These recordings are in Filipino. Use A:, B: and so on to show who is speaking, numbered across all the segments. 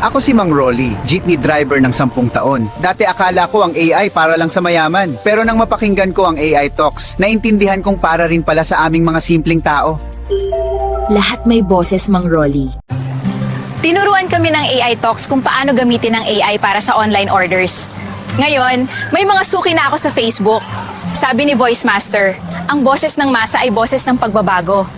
A: Ako si Mang Rolly, jeepney driver ng 10 taon. Dati akala ko ang AI para lang sa mayaman. Pero nang mapakinggan ko ang AI Talks, naintindihan kong para rin pala sa aming mga simpleng tao.
B: Lahat may boses, Mang Rolly.
C: Tinuruan kami ng AI Talks kung paano gamitin ang AI para sa online orders. Ngayon, may mga suki na ako sa Facebook. Sabi ni Voice Master, ang boses ng masa ay boses ng pagbabago.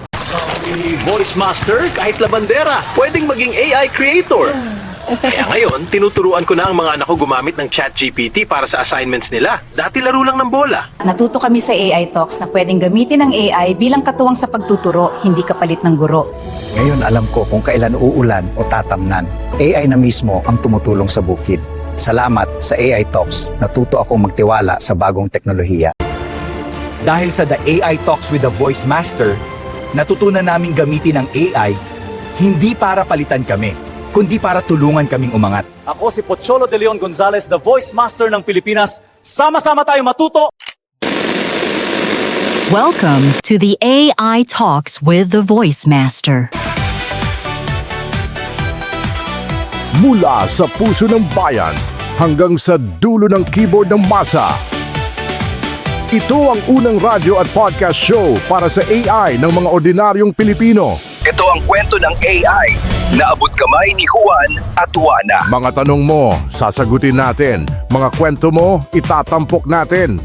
D: Voice Master, kahit labandera, pwedeng maging AI creator. Kaya ngayon, tinuturuan ko na ang mga anak ko gumamit ng ChatGPT para sa assignments nila. Dati laro lang ng bola.
C: Natuto kami sa AI Talks na pwedeng gamitin ng AI bilang katuwang sa pagtuturo, hindi kapalit ng guro.
A: Ngayon alam ko kung kailan uulan o tatamnan. AI na mismo ang tumutulong sa bukid. Salamat sa AI Talks, natuto akong magtiwala sa bagong teknolohiya.
E: Dahil sa The AI Talks with the Voice Master, natutunan naming gamitin ang AI hindi para palitan kami, kundi para tulungan kaming umangat.
F: Ako si Pocholo de Leon Gonzalez, the Voice Master ng Pilipinas. Sama-sama tayo matuto!
G: Welcome to the AI Talks with the Voice Master.
H: Mula sa puso ng bayan hanggang sa dulo ng keyboard ng masa. Ito ang unang radyo at podcast show para sa AI ng mga ordinaryong Pilipino.
I: Ito ang kwento ng AI na abot kamay ni Juan at Juana.
H: Mga tanong mo, sasagutin natin. Mga kwento mo, itatampok natin.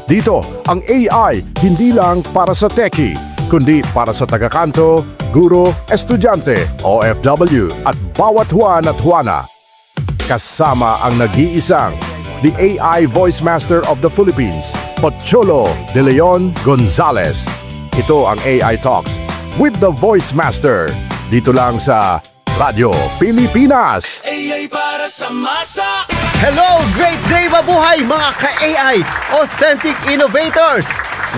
H: Dito, ang AI hindi lang para sa techie, kundi para sa tagakanto, guro, estudyante, OFW at bawat Juan at Juana. Kasama ang nag-iisang the AI Voice Master of the Philippines, Pocholo de Leon Gonzalez. Ito ang AI Talks with the Voice Master. Dito lang sa Radyo Pilipinas.
D: AI para sa masa!
J: Hello! Great day mabuhay mga ka-AI Authentic Innovators!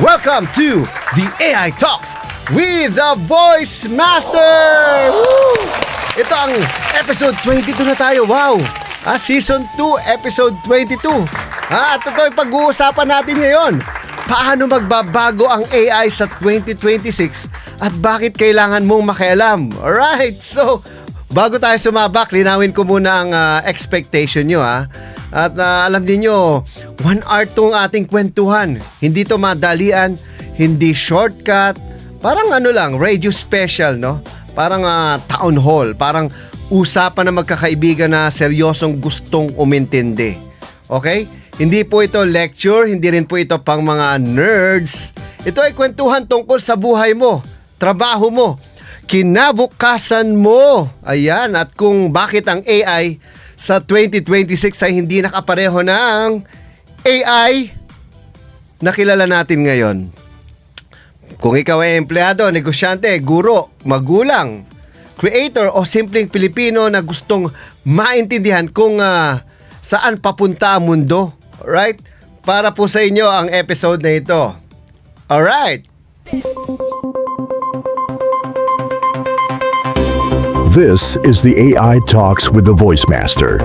J: Welcome to the AI Talks with the Voice Master! Woo! Ito ang episode 22 na tayo. Wow! Season 2, episode 22. At ito yung pag-uusapan natin ngayon. Paano magbabago ang AI sa 2026 at bakit kailangan mong makialam? Alright, so bago tayo sumabak, linawin ko muna ang expectation nyo ha. At alam niyo 1 hour tong ating kwentuhan. Hindi to madalian, hindi shortcut. Parang ano lang, radio special, no? Parang town hall, parang usapan na magkakaibigan na seryosong gustong umintindi. Okay? Hindi po ito lecture, hindi rin po ito pang mga nerds. Ito ay kwentuhan tungkol sa buhay mo, trabaho mo, kinabukasan mo. Ayan, at kung bakit ang AI sa 2026 ay hindi nakapareho ng AI na kilala natin ngayon. Kung ikaw ay empleyado, negosyante, guro, magulang, creator o simpleng Pilipino na gustong maintindihan kung saan papunta ang mundo, right? Para po sa inyo ang episode na ito. Alright!
H: This is the AI Talks with the Voice Master.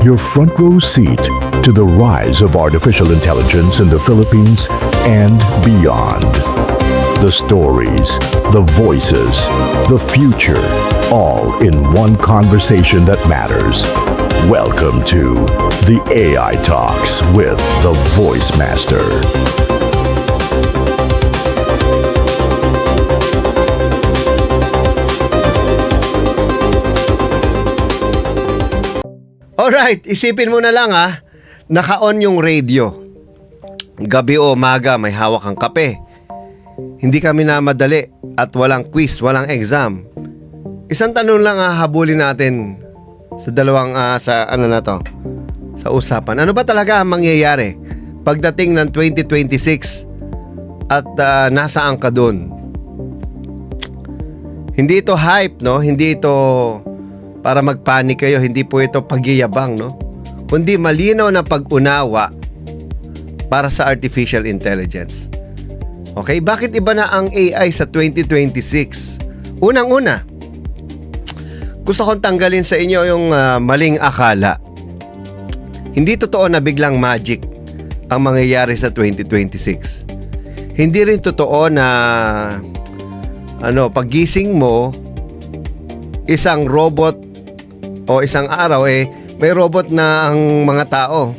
H: Your front row seat to the rise of artificial intelligence in the Philippines and beyond. The stories, the voices, the future, all in one conversation that matters. Welcome to the AI Talks with the Voice Master.
J: Alright, isipin mo na lang naka-on yung radio. Gabi o umaga may hawak kang kape. Hindi kami na madali at walang quiz, walang exam. Isang tanong lang habulin natin sa dalawang sa usapan. Ano ba talaga ang mangyayari pagdating ng 2026 at nasaan ka dun? Hindi ito hype, no? Hindi ito para magpanik kayo, hindi po ito pagyayabang, no? Kundi malinaw na pag-unawa para sa artificial intelligence. Okay, bakit iba na ang AI sa 2026? Unang-una, gusto kong tanggalin sa inyo yung maling akala. Hindi totoo na biglang magic ang mangyayari sa 2026. Hindi rin totoo na paggising mo, isang robot o isang araw may robot na ang mga tao.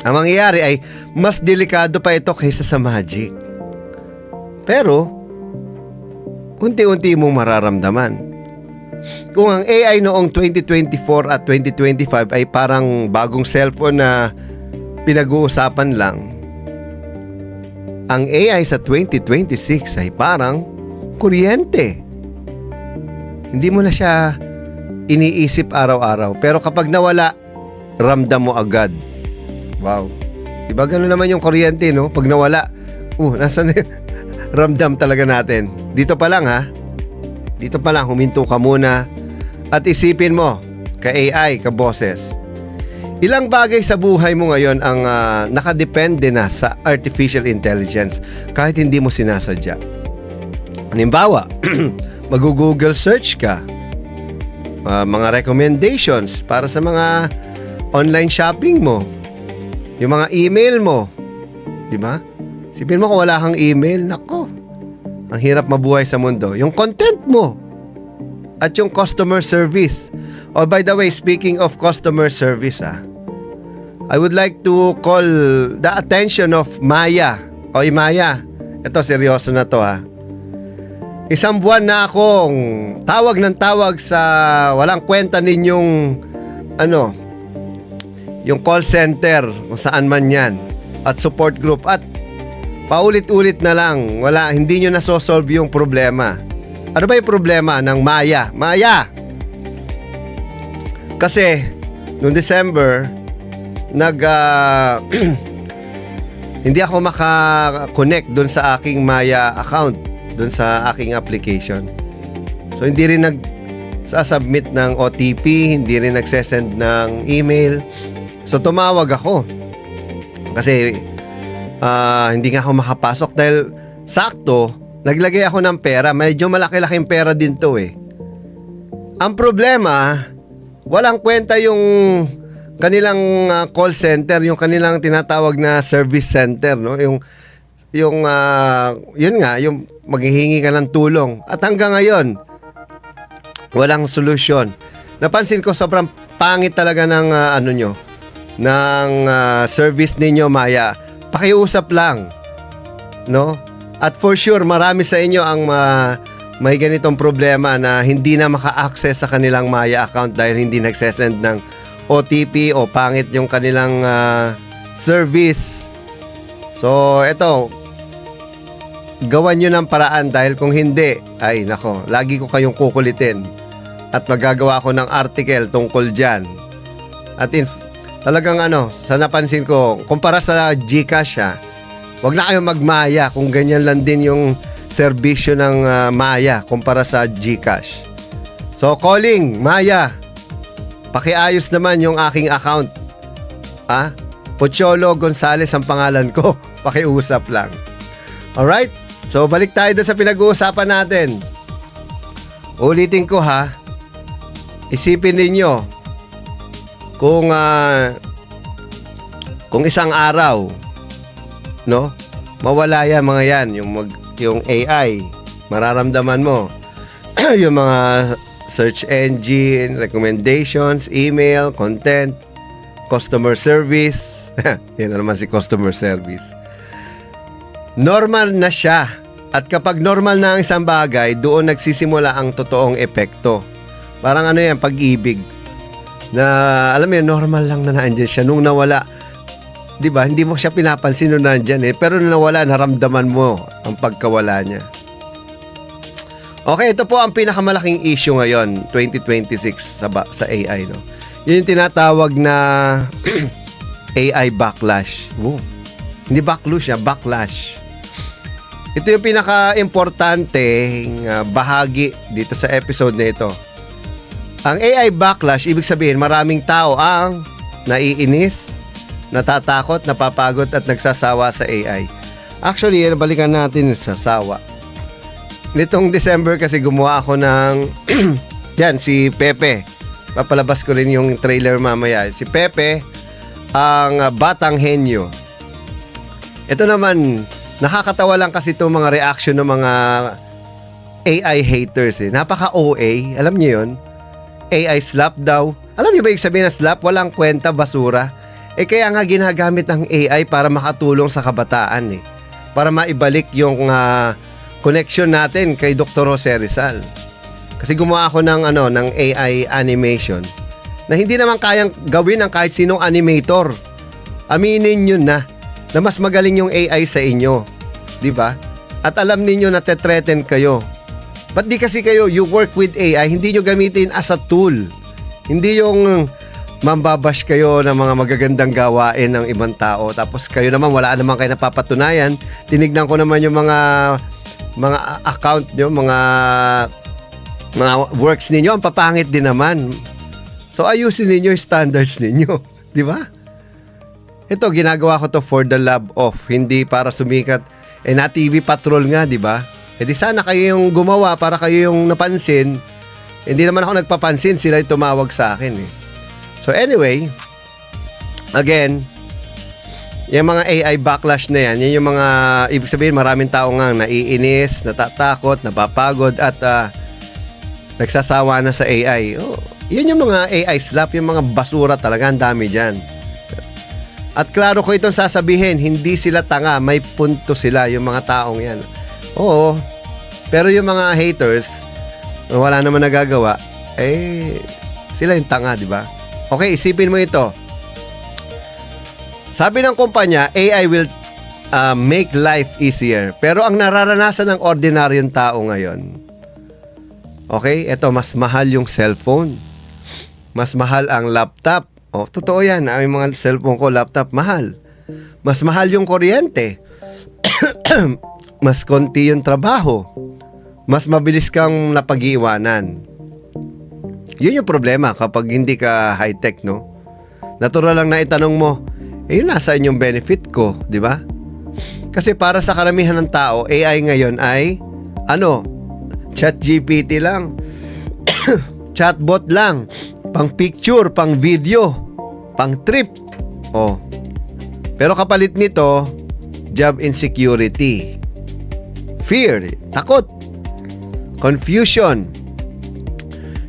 J: Ang mangyayari ay mas delikado pa ito kaysa sa magic. Pero unti-unti mong mararamdaman. Kung ang AI noong 2024 at 2025 ay parang bagong cellphone na pinag-uusapan lang, ang AI sa 2026 ay parang kuryente. Hindi mo na siya iniisip araw-araw. Pero kapag nawala, ramdam mo agad. Wow. Diba gano'n naman yung kuryente, no? Pag nawala, nasan ramdam talaga natin. Dito pa lang, ha? Dito pa lang, huminto ka muna at isipin mo, ka-AI, ka-boses. Ilang bagay sa buhay mo ngayon ang nakadepende na sa artificial intelligence kahit hindi mo sinasadya. Halimbawa, mag-Google search ka, mga recommendations para sa mga online shopping mo, yung mga email mo, di ba? Sipin mo kung wala kang email, nako, ang hirap mabuhay sa mundo. Yung content mo at yung customer service. Oh, by the way, speaking of customer service, I would like to call the attention of Maya. Oy, Maya, ito seryoso na to, Isang buwan na akong tawag ng tawag sa walang kwenta ninyong yung call center kung saan man yan at support group at paulit-ulit na lang, hindi nyo nasosolve yung problema. Ano ba yung problema ng Maya? Maya! Kasi noong December hindi ako maka-connect doon sa aking Maya account, doon sa aking application. So hindi rin nag-submit ng OTP, hindi rin nagsesend ng email. So tumawag ako kasi hindi nga ako makapasok dahil sakto naglagay ako ng pera. Medyo malaki-laking pera din to Ang problema, walang kwenta yung kanilang call center, yung kanilang tinatawag na service center, no? Yung yun nga, yung maghihingi ka ng tulong. At hanggang ngayon, walang solusyon. Napansin ko sobrang pangit talaga ng ng service ninyo, Maya. Pakiusap lang, no? At for sure, marami sa inyo ang may ganitong problema na hindi na maka-access sa kanilang Maya account dahil hindi nagsesend ng OTP o pangit yung kanilang service. So, eto, gawan nyo ng paraan dahil kung hindi, ay nako, lagi ko kayong kukulitin at magagawa ko ng article tungkol dyan. At talagang sa napansin ko, kumpara sa GCash wag na kayong magmaya kung ganyan lang din yung serbisyo ng Maya kumpara sa GCash. So calling, Maya, pakiayos naman yung aking account. Pocholo Gonzales ang pangalan ko. Pakiusap lang. Alright? So balik tayo doon sa pinag-uusapan natin. Ulitin ko isipin ninyo kung isang araw, no, mawala yan mga yan, yung AI, mararamdaman mo yung mga search engine, recommendations, email, content, customer service. Yan na naman si customer service. Normal na siya. At kapag normal na ang isang bagay, doon nagsisimula ang totoong epekto. Parang yan, pag-ibig. Na alam mo yun, normal lang na nandiyan siya. Nung nawala, di ba, hindi mo siya pinapansin nung nandiyan Pero nung nawala, naramdaman mo ang pagkawala niya. Okay, ito po ang pinakamalaking issue ngayon, 2026 sa AI, no? Yun yung tinatawag na AI backlash. Hindi backlash, backlash. Ito yung pinaka-importanteng bahagi dito sa episode na ito. Ang AI backlash, ibig sabihin maraming tao ang naiinis, natatakot, napapagod at nagsasawa sa AI. Actually, balikan natin sa sawa. Nitong December kasi gumawa ako ng yan, si Pepe. Papalabas ko rin yung trailer mamaya. Si Pepe, ang batang henyo. Ito naman, nakakatawa lang kasi itong mga reaction ng mga AI haters. Napaka-OA, alam niyo yun? AI slap daw. Alam niyo ba yung sabihin ng slap? Walang kwenta, basura. Kaya nga ginagamit ng AI para makatulong sa kabataan para maibalik yung connection natin kay Dr. Jose Rizal. Kasi gumawa ako ng AI animation na hindi naman kayang gawin ng kahit sinong animator. Aminin nyo na mas magaling yung AI sa inyo. Di ba? At alam ninyo na te-threaten kayo. Ba't di kasi kayo, you work with AI, hindi nyo gamitin as a tool. Hindi yung mambabash kayo ng mga magagandang gawain ng ibang tao. Tapos kayo naman, wala naman kayo napapatunayan. Tinignan ko naman yung mga account nyo, mga works ninyo, ang papangit din naman. So ayusin ninyo yung standards ninyo. Di ba? Ito, ginagawa ko to for the love of, hindi para sumikat. Na TV Patrol nga, di ba? Di sana kayo yung gumawa para kayo yung napansin. Hindi naman ako nagpapansin, sila yung tumawag sa akin So anyway, again, yung mga AI backlash na yan yung mga, ibig sabihin maraming tao nga naiinis, natatakot, napapagod at nagsasawa na sa AI. Yun yung mga AI slap, yung mga basura talaga, ang dami dyan. At klaro ko itong sasabihin, hindi sila tanga, may punto sila yung mga taong yan. Oo, pero yung mga haters, wala naman nagagawa, sila yung tanga, di ba? Okay, isipin mo ito. Sabi ng kumpanya, AI will make life easier. Pero ang nararanasan ng ordinaryong tao ngayon, okay, eto, mas mahal yung cellphone. Mas mahal ang laptop. Totoo yan. Ang mga cellphone ko, laptop, mahal. Mas mahal yung kuryente. Mas konti yung trabaho. Mas mabilis kang napag-iwanan. Yun yung problema kapag hindi ka high-tech, no? Natural lang na itanong mo, yun nasaan yung benefit ko, di ba? Kasi para sa karamihan ng tao, AI ngayon ay, ChatGPT lang. Chatbot lang. Pang picture, pang video, pang trip. Pero kapalit nito, job insecurity, fear, takot, confusion,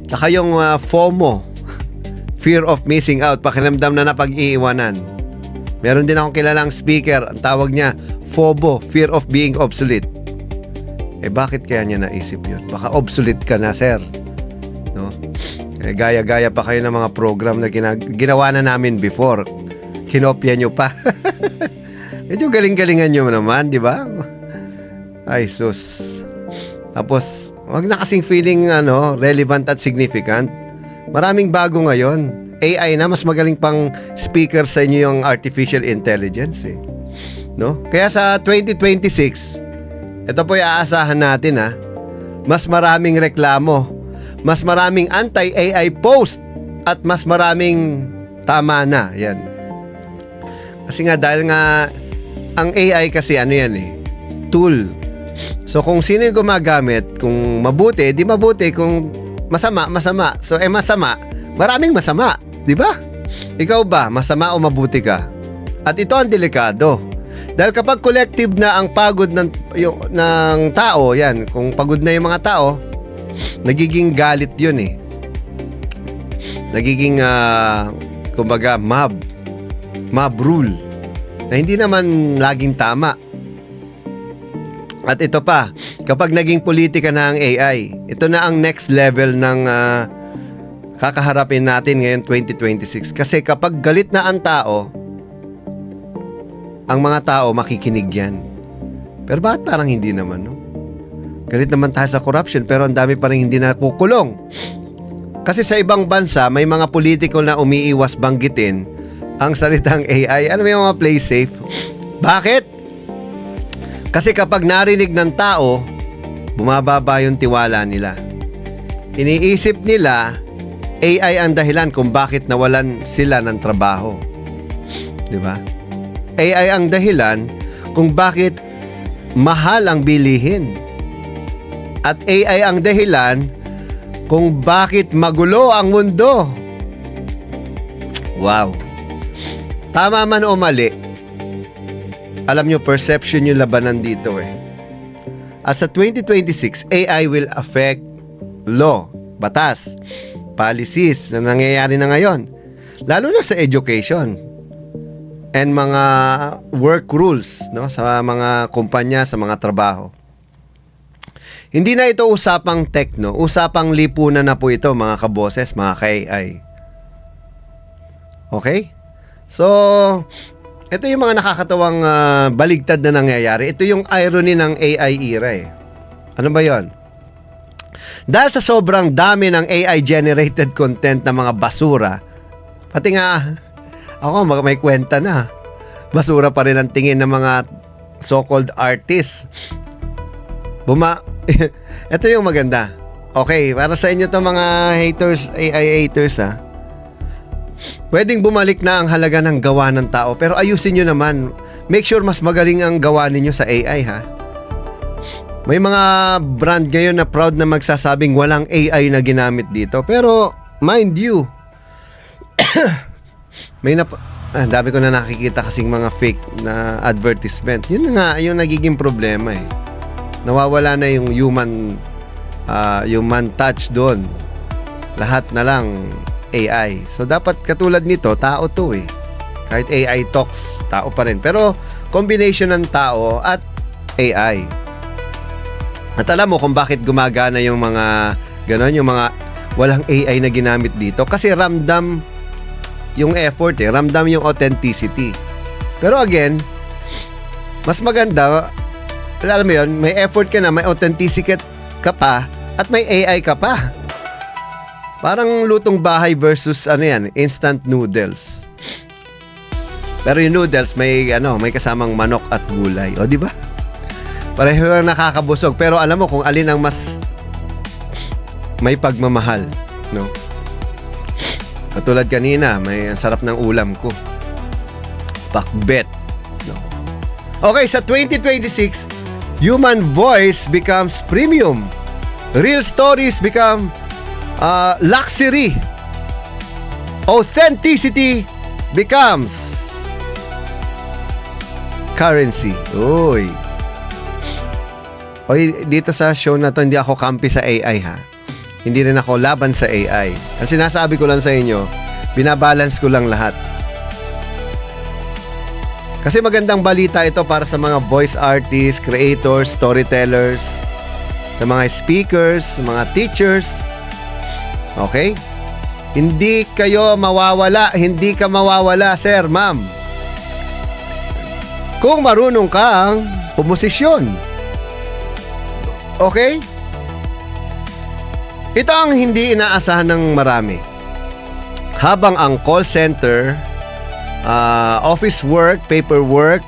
J: tsaka yung FOMO, fear of missing out, pakiramdam na napag-iiwanan. Meron din akong kilalang speaker, ang tawag niya FOBO, fear of being obsolete. Bakit kaya niya naisip yun? Baka obsolete ka na, sir. No? Gaya-gaya pa kayo ng mga program na ginawa na namin before. Kinopya nyo pa. Medyo galing-galingan nyo naman, di ba? Ay, sus. Tapos, wag na kasing feeling relevant at significant. Maraming bago ngayon. AI na, mas magaling pang speaker sa inyo yung artificial intelligence. No? Kaya sa 2026, ito po yung aasahan natin mas maraming reklamo, mas maraming anti-AI post, at mas maraming tama na. Yan. Kasi nga, dahil nga, ang AI kasi tool. So kung sino yung gumagamit, kung mabuti, di mabuti, kung masama, masama. So masama, maraming masama, di ba? Ikaw ba, masama o mabuti ka? At ito ang delikado. Dahil kapag collective na ang pagod ng tao, yan, kung pagod na yung mga tao, nagiging galit yun Nagiging kumbaga mob rule na hindi naman laging tama. At ito pa, kapag naging politika na ang AI, ito na ang next level ng kakaharapin natin ngayon 2026. Kasi kapag galit na ang tao, ang mga tao makikinig yan. Pero bakit parang hindi naman, no? Galit naman tayo sa corruption, pero ang dami pa rin hindi nakukulong. Kasi sa ibang bansa, may mga politiko na umiiwas banggitin ang salitang AI. Ano may mga play safe? Bakit? Kasi kapag narinig ng tao, bumababa yung tiwala nila. Iniisip nila, AI ang dahilan kung bakit nawalan sila ng trabaho. Diba? AI ang dahilan kung bakit mahal ang bilihin. At AI ang dahilan kung bakit magulo ang mundo. Wow. Tama man o mali, alam nyo, perception yung labanan dito At sa 2026, AI will affect law, batas, policies na nangyayari na ngayon. Lalo na sa education and mga work rules, no, sa mga kumpanya, sa mga trabaho. Hindi na ito usapang techno, usapang lipunan na po ito, mga kaboses, mga ka-AI. Okay? So, ito yung mga nakakatawang baligtad na nangyayari. Ito yung irony ng AI era eh. Ano ba yon? Dahil sa sobrang dami ng AI-generated content ng mga basura, pati nga, ako may kwenta na. Basura pa rin ang tingin ng mga so-called artists. Ito yung maganda. Okay, para sa inyo to mga haters, AI haters ha. Pwedeng bumalik na ang halaga ng gawa ng tao, pero ayusin nyo naman. Make sure mas magaling ang gawa ninyo sa AI ha. May mga brand ngayon na proud na magsasabing walang AI na ginamit dito. Pero, mind you, dami ko na nakikita kasing mga fake na advertisement. Yun na nga, yung nagiging problema eh. Nawawala na yung human touch doon. Lahat na lang AI. So, dapat katulad nito, tao to eh. Kahit AI talks, tao pa rin. Pero, combination ng tao at AI. At alam mo kung bakit gumagana yung mga ganon, yung mga walang AI na ginamit dito. Kasi ramdam yung effort eh. Ramdam yung authenticity. Pero again, mas maganda, alam mo yun, may effort ka na, may authenticity ka pa, at may AI ka pa. Parang lutong bahay versus instant noodles. Pero yung noodles may kasamang manok at gulay. O di ba? Pareho lang nakakabusog, pero alam mo kung alin ang mas may pagmamahal, no? Katulad kanina, may sarap ng ulam ko. Pakbet, no? Okay, sa 2026, human voice becomes premium. Real stories become luxury. Authenticity becomes currency. Oy, dito sa show na to, hindi ako kampi sa AI ha. Hindi rin ako laban sa AI. Ang sinasabi ko lang sa inyo, binabalance ko lang lahat. Kasi magandang balita ito para sa mga voice artists, creators, storytellers, sa mga speakers, sa mga teachers. Okay? Hindi kayo mawawala. Hindi ka mawawala, sir, ma'am. Kung marunong kang pumosisyon. Okay? Ito ang hindi inaasahan ng marami. Habang ang call center, office work, paperwork,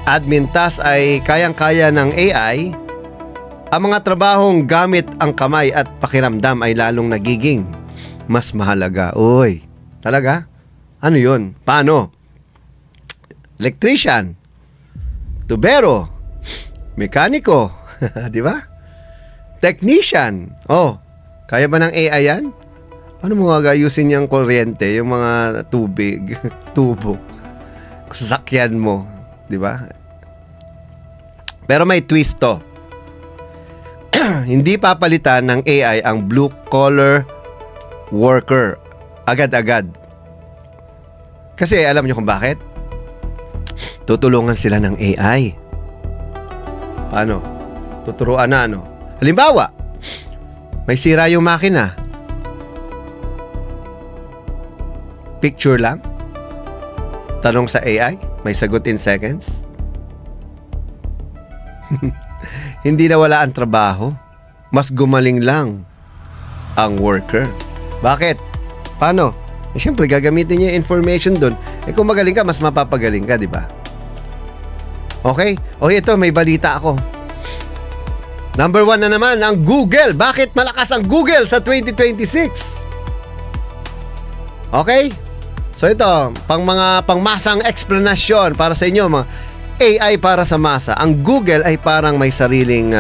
J: admin task ay kayang-kaya ng AI, ang mga trabahong gamit ang kamay at pakiramdam ay lalong nagiging mas mahalaga. Uy, talaga? Ano yun? Paano? Electrician, tubero, mekaniko, di ba? Technician. Oh, kaya ba ng AI yan? Paano mo gagayusin yung kuryente, yung mga tubig, tubo, sasakyan mo, di ba? Pero may twist to. Hindi papalitan ng AI ang blue-collar worker agad-agad. Kasi alam niyo kung bakit? Tutulungan sila ng AI. Paano? Tuturuan na ano? Halimbawa, may sira yung makina. Picture lang? Tanong sa AI? May sagot in seconds? Hindi na wala ang trabaho. Mas gumaling lang ang worker. Bakit? Paano? Siyempre, gagamitin niya yung information doon. Kung magaling ka, mas mapapagaling ka, di ba? Okay? Ito, may balita ako. Number 1 na naman, ang Google. Bakit malakas ang Google sa 2026? Okay? So ito, pangmasang explanation para sa inyo, mga AI para sa masa. Ang Google ay parang may sariling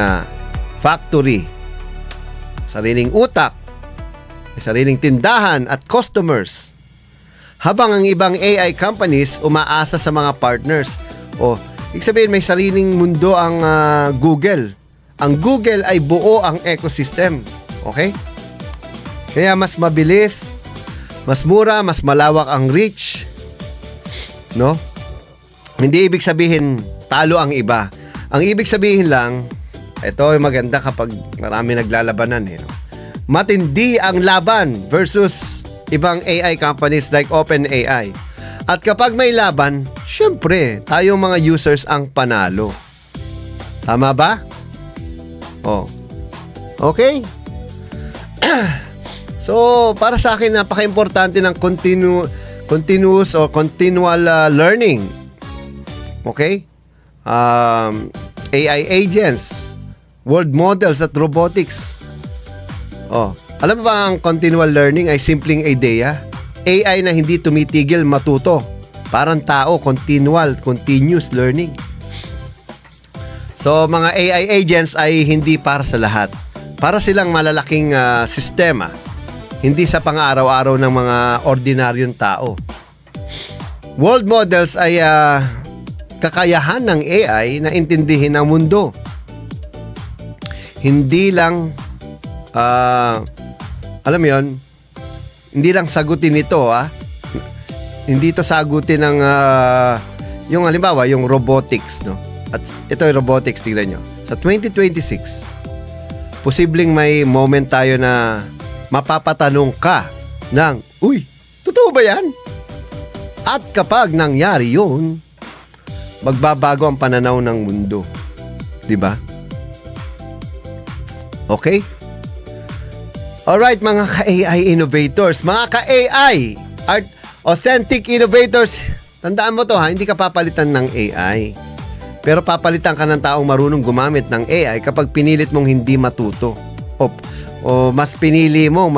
J: factory, sariling utak, may sariling tindahan at customers. Habang ang ibang AI companies umaasa sa mga partners. Ibig sabihin may sariling mundo ang Google. Ang Google ay buo ang ecosystem. Okay? Kaya mas mabilis, mas mura, mas malawak ang reach. No? Hindi ibig sabihin talo ang iba. Ang ibig sabihin lang, ito ay maganda kapag marami naglalabanan. No? Matindi ang laban versus ibang AI companies like OpenAI. At kapag may laban, syempre, tayong mga users ang panalo. Tama ba? Oh. Okay? So, para sa akin, napaka-importante ng continuous or continual learning. Okay? AI agents, world models at robotics. Oh, alam mo ba ang continual learning ay simpleng idea? AI na hindi tumitigil matuto. Parang tao, continuous learning. So, mga AI agents ay hindi para sa lahat. Para silang malalaking sistema. Hindi sa pang-araw-araw ng mga ordinaryong tao. World models ay kakayahan ng AI na intindihin ang mundo. Hindi lang alam mo yun, hindi lang sagutin ito hindi ito sagutin ng yung halimbawa, yung robotics, no? At ito yung robotics, tingnan nyo. Sa 2026, posibleng may moment tayo na mapapatanong ka ng, uy, totoo ba yan? At kapag nangyari yun, magbabago ang pananaw ng mundo. Diba? Okay? Alright, mga ka-AI innovators, mga ka-AI, authentic innovators, tandaan mo to hindi ka papalitan ng AI. Pero papalitan ka ng taong marunong gumamit ng AI kapag pinilit mong hindi matuto. O mas pinili mo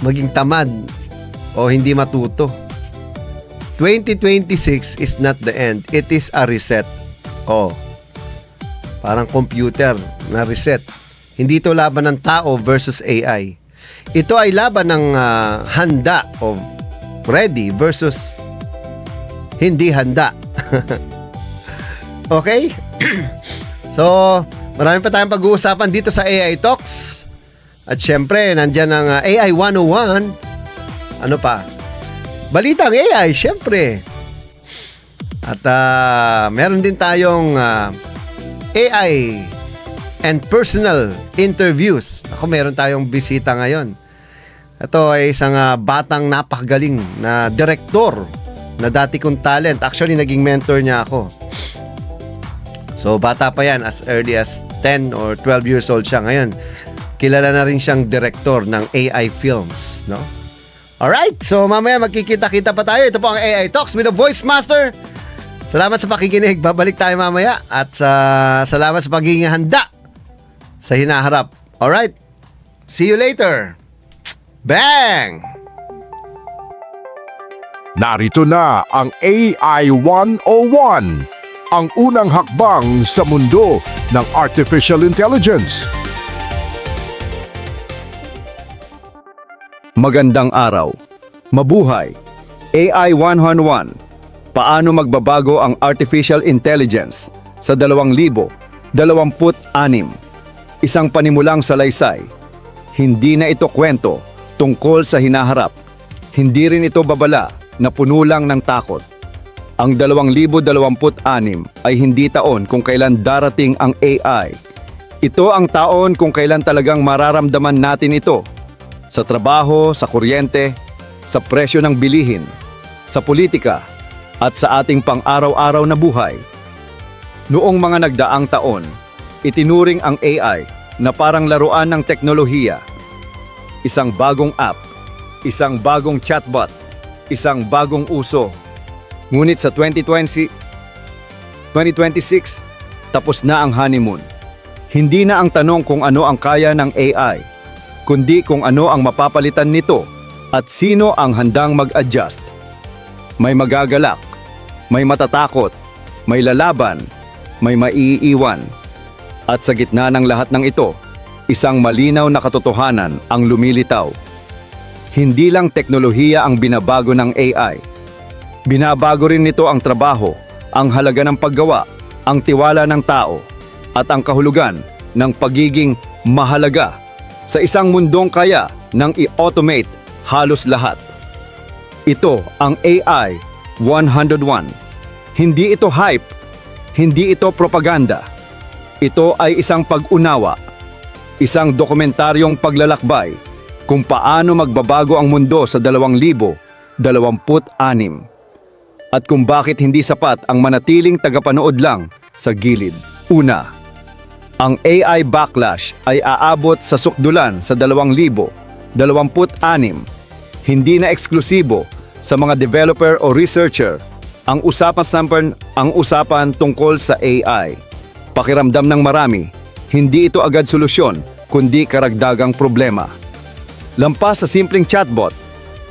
J: maging tamad o hindi matuto. 2026 is not the end. It is a reset. Parang computer na reset. Hindi ito laban ng tao versus AI. Ito ay laban ng handa o ready versus hindi handa. Okay? So, marami pa tayong pag-uusapan dito sa AI Talks. At syempre, nandyan ang AI 101. Ano pa? Balitang AI, syempre. At meron din tayong AI and personal interviews. Ako, meron tayong bisita ngayon. Ito ay isang batang napakagaling na direktor na dati kong talent. Actually, naging mentor niya ako. So, bata pa yan. As early as 10 or 12 years old siya. Ngayon, kilala na rin siyang direktor ng AI films. No? Alright, so mamaya magkikita-kita pa tayo. Ito po ang AI Talks with the Voice Master. Salamat sa pakikinig. Babalik tayo mamaya. At salamat sa pagiging handa sa hinaharap. Alright, see you later. Bang!
H: Narito na ang AI 101, ang unang hakbang sa mundo ng Artificial Intelligence.
E: Magandang araw. Mabuhay. AI 101. Paano magbabago ang Artificial Intelligence sa 2026? Isang panimulang salaysay. Hindi na ito kwento tungkol sa hinaharap. Hindi rin ito babala na puno lang ng takot. Ang 2026 ay hindi taon kung kailan darating ang AI. Ito ang taon kung kailan talagang mararamdaman natin ito. Sa trabaho, sa kuryente, sa presyo ng bilihin, sa politika, at sa ating pang-araw-araw na buhay. Noong mga nagdaang taon, itinuring ang AI na parang laruan ng teknolohiya. Isang bagong app, isang bagong chatbot, isang bagong uso. Ngunit sa 2026, tapos na ang honeymoon. Hindi na ang tanong kung ano ang kaya ng AI, kundi kung ano ang mapapalitan nito at sino ang handang mag-adjust. May magagalak, may matatakot, may lalaban, may maiiwan. At sa gitna ng lahat ng ito, isang malinaw na katotohanan ang lumilitaw. Hindi lang teknolohiya ang binabago ng AI. Binabago rin nito ang trabaho, ang halaga ng paggawa, ang tiwala ng tao, at ang kahulugan ng pagiging mahalaga sa isang mundong kaya nang i-automate halos lahat. Ito ang AI 101. Hindi ito hype, hindi ito propaganda. Ito ay isang pag-unawa, isang dokumentaryong paglalakbay kung paano magbabago ang mundo sa 2026 at kung bakit hindi sapat ang manatiling tagapanood lang sa gilid. Una, ang AI backlash ay aabot sa sukdulan sa 2026. Hindi na eksklusibo sa mga developer o researcher ang usapan tungkol sa AI. Pakiramdam ng marami, hindi ito agad solusyon kundi karagdagang problema. Lampas sa simpleng chatbot,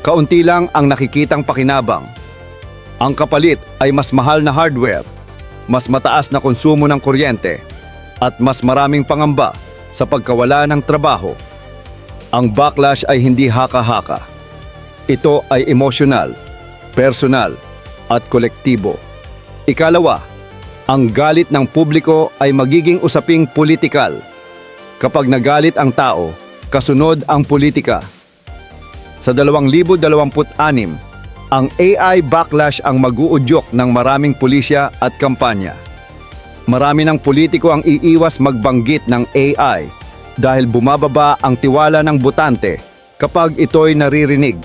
E: kaunti lang ang nakikitang pakinabang. Ang kapalit ay mas mahal na hardware, mas mataas na konsumo ng kuryente, at mas maraming pangamba sa pagkawala ng trabaho. Ang backlash ay hindi haka-haka. Ito ay emosyonal, personal, at kolektibo. Ikalawa, ang galit ng publiko ay magiging usaping politikal. Kapag nagalit ang tao, kasunod ang politika. Sa 2026, ang AI backlash ang mag-uudyok ng maraming pulisya at kampanya. Marami ng politiko ang iiwas magbanggit ng AI dahil bumababa ang tiwala ng botante kapag ito'y naririnig.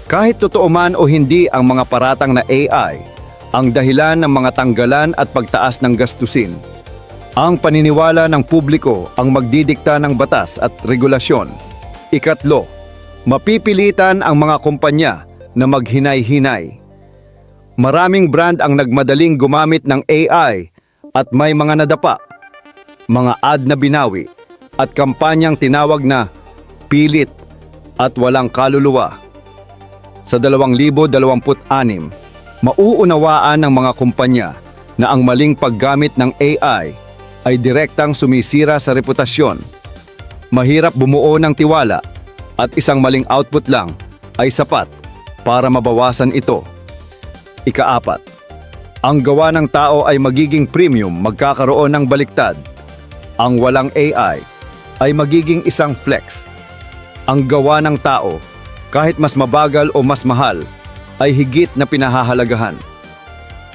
E: Kahit totoo man o hindi ang mga paratang na AI, ang dahilan ng mga tanggalan at pagtaas ng gastusin. Ang paniniwala ng publiko ang magdidikta ng batas at regulasyon. Ikatlo, mapipilitan ang mga kumpanya na maghinay-hinay. Maraming brand ang nagmadaling gumamit ng AI at may mga nadapa, mga ad na binawi, at kampanyang tinawag na pilit at walang kaluluwa. Sa 2026, mauunawaan ng mga kumpanya na ang maling paggamit ng AI ay direktang sumisira sa reputasyon. Mahirap bumuo ng tiwala at isang maling output lang ay sapat para mabawasan ito. Ikaapat, ang gawa ng tao ay magiging premium, magkakaroon ng baliktad. Ang walang AI ay magiging isang flex. Ang gawa ng tao, kahit mas mabagal o mas mahal, ay higit na pinahahalagahan.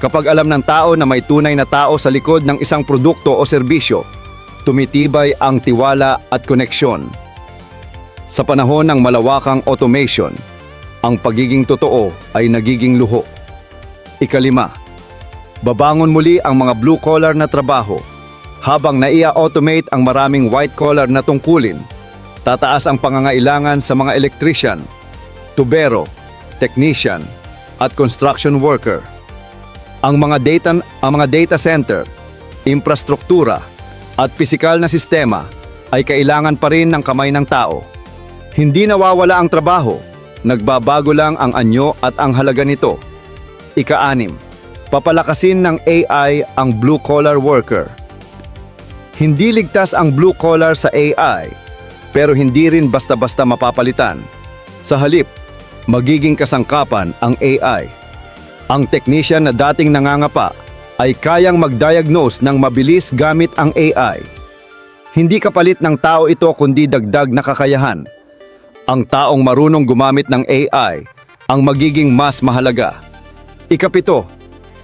E: Kapag alam ng tao na may tunay na tao sa likod ng isang produkto o serbisyo, tumitibay ang tiwala at koneksyon. Sa panahon ng malawakang automation, ang pagiging totoo ay nagiging luho. Ikalima, babangon muli ang mga blue-collar na trabaho. Habang naia-automate ang maraming white-collar na tungkulin, tataas ang pangangailangan sa mga electrician, tubero, technician, at construction worker. Ang mga data center, infrastruktura, at pisikal na sistema ay kailangan pa rin ng kamay ng tao. Hindi nawawala ang trabaho, nagbabago lang ang anyo at ang halaga nito. Ika-6, papalakasin ng AI ang blue-collar worker. Hindi ligtas ang blue-collar sa AI, pero hindi rin basta-basta mapapalitan. Sa halip, magiging kasangkapan ang AI. Ang technician na dating nangangapa ay kayang mag-diagnose ng mabilis gamit ang AI. Hindi kapalit ng tao ito kundi dagdag na kakayahan. Ang taong marunong gumamit ng AI ang magiging mas mahalaga. Ikapito,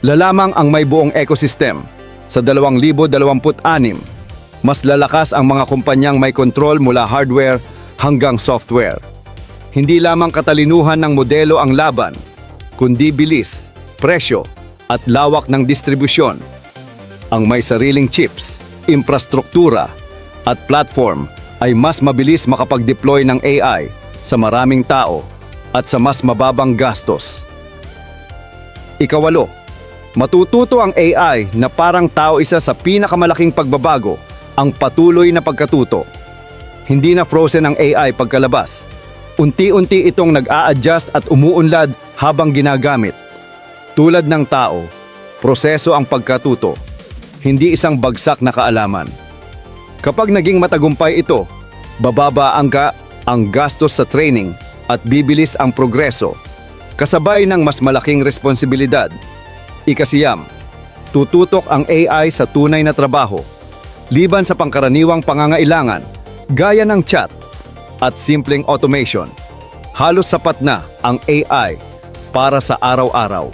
E: lalamang ang may buong ecosystem. Sa 2026, mas lalakas ang mga kumpanyang may kontrol mula hardware hanggang software. Hindi lamang katalinuhan ng modelo ang laban, kundi bilis, presyo, at lawak ng distribusyon. Ang may sariling chips, infrastruktura, at platform ay mas mabilis makapag-deploy ng AI sa maraming tao at sa mas mababang gastos. Ikawalo, matututo ang AI na parang tao isa sa pinakamalaking pagbabago, ang patuloy na pagkatuto. Hindi na frozen ang AI pagkalabas. Unti-unti itong nag-a-adjust at umuunlad habang ginagamit. Tulad ng tao, proseso ang pagkatuto, hindi isang bagsak na kaalaman. Kapag naging matagumpay ito, bababa ang gastos sa training at bibilis ang progreso, kasabay ng mas malaking responsibilidad. Ikasiyam, tututok ang AI sa tunay na trabaho, liban sa pangkaraniwang pangangailangan, gaya ng chat, at simpleng automation. Halos sapat na ang AI para sa araw-araw.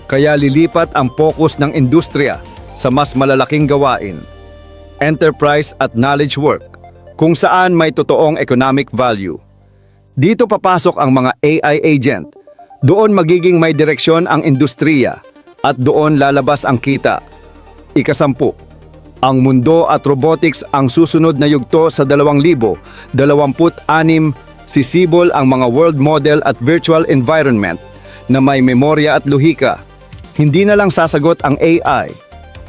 E: Kaya lilipat ang focus ng industriya sa mas malalaking gawain, enterprise at knowledge work, kung saan may totoong economic value. Dito papasok ang mga AI agent. Doon magiging may direksyon ang industriya at doon lalabas ang kita. Ika-10. Ang mundo at robotics ang susunod na yugto sa 2026. Sisibol ang mga world model at virtual environment na may memorya at lohika. Hindi na lang sasagot ang AI.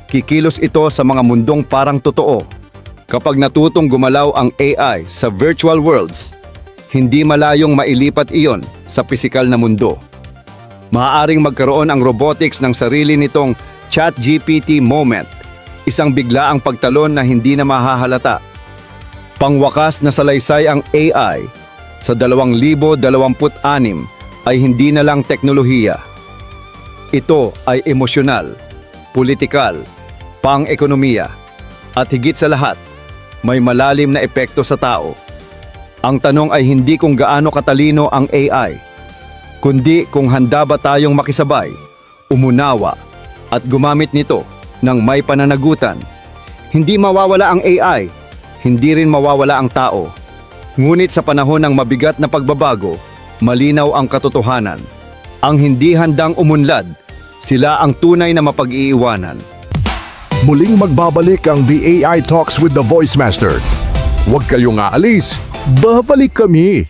E: Kikilos ito sa mga mundong parang totoo. Kapag natutong gumalaw ang AI sa virtual worlds, hindi malayong mailipat iyon sa pisikal na mundo. Maaaring magkaroon ang robotics ng sarili nitong ChatGPT moment, isang biglaang pagtalon na hindi na mahahalata. Pangwakas na salaysay ang AI sa 2026 ay hindi na lang teknolohiya. Ito ay emosyonal, politikal, pang-ekonomiya, at higit sa lahat, may malalim na epekto sa tao. Ang tanong ay hindi kung gaano katalino ang AI, kundi kung handa ba tayong makisabay, umunawa, at gumamit nito ng may pananagutan. Hindi mawawala ang AI, hindi rin mawawala ang tao. Ngunit sa panahon ng mabigat na pagbabago, malinaw ang katotohanan. Ang hindi handang umunlad, sila ang tunay na mapag-iiwanan.
H: Muling magbabalik ang The AI Talks with the Voice Master. Huwag kayong aalis, babalik kami.